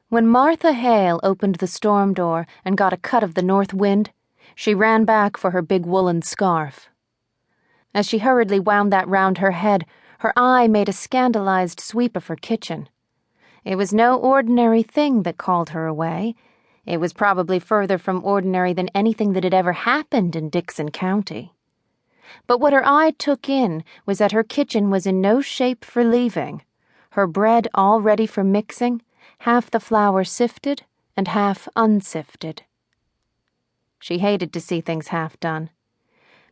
When Martha Hale opened the storm door and got a cut of the north wind, she ran back for her big woolen scarf. As she hurriedly wound that round her head, her eye made a scandalized sweep of her kitchen. It was no ordinary thing that called her away. It was probably further from ordinary than anything that had ever happened in Dickson County. But what her eye took in was that her kitchen was in no shape for leaving, her bread all ready for mixing, half the flour sifted and half unsifted. She hated to see things half done.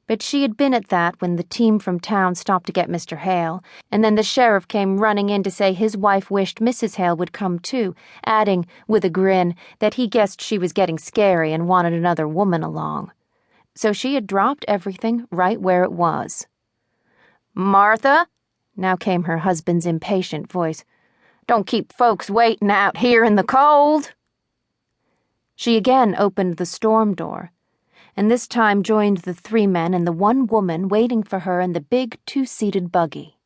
But she had been at that when the team from town stopped to get Mr. Hale, and then the sheriff came running in to say his wife wished Mrs. Hale would come too, adding, with a grin, that he guessed she was getting scary and wanted another woman along. So she had dropped everything right where it was. "Martha," now came her husband's impatient voice, "don't keep folks waiting out here in the cold." She again opened the storm door, and this time joined the 3 men and the 1 woman waiting for her in the big 2-seated buggy.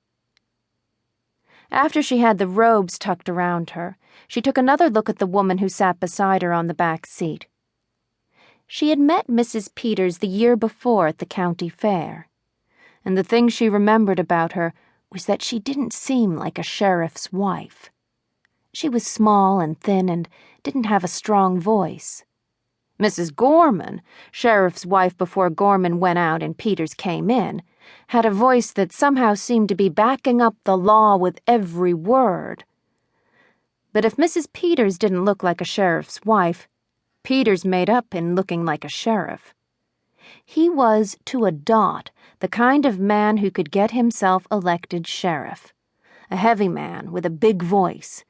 After she had the robes tucked around her, she took another look at the woman who sat beside her on the back seat. She had met Mrs. Peters the year before at the county fair, and the thing she remembered about her was that she didn't seem like a sheriff's wife. She was small and thin and didn't have a strong voice. Mrs. Gorman, sheriff's wife before Gorman went out and Peters came in, had a voice that somehow seemed to be backing up the law with every word. But if Mrs. Peters didn't look like a sheriff's wife, Peters made up in looking like a sheriff. He was, to a dot, the kind of man who could get himself elected sheriff. A heavy man with a big voice,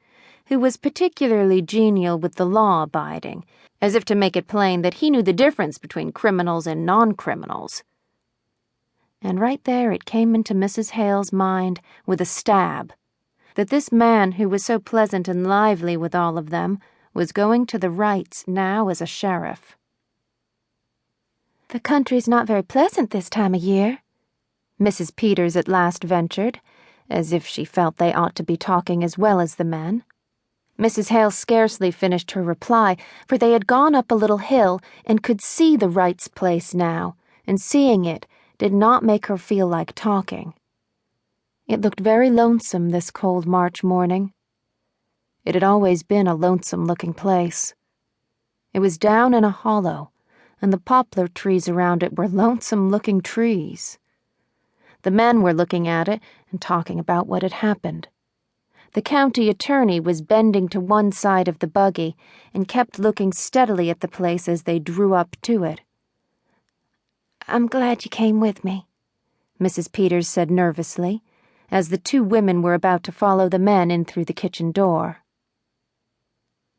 who was particularly genial with the law-abiding, as if to make it plain that he knew the difference between criminals and non-criminals. And right there it came into Mrs. Hale's mind with a stab that this man who was so pleasant and lively with all of them was going to the rights now as a sheriff. "The country's not very pleasant this time of year," Mrs. Peters at last ventured, as if she felt they ought to be talking as well as the men. Mrs. Hale scarcely finished her reply, for they had gone up a little hill and could see the Wrights' place now, and seeing it did not make her feel like talking. It looked very lonesome this cold March morning. It had always been a lonesome-looking place. It was down in a hollow, and the poplar trees around it were lonesome-looking trees. The men were looking at it and talking about what had happened. The county attorney was bending to one side of the buggy and kept looking steadily at the place as they drew up to it. "I'm glad you came with me," Mrs. Peters said nervously, as the 2 women were about to follow the men in through the kitchen door.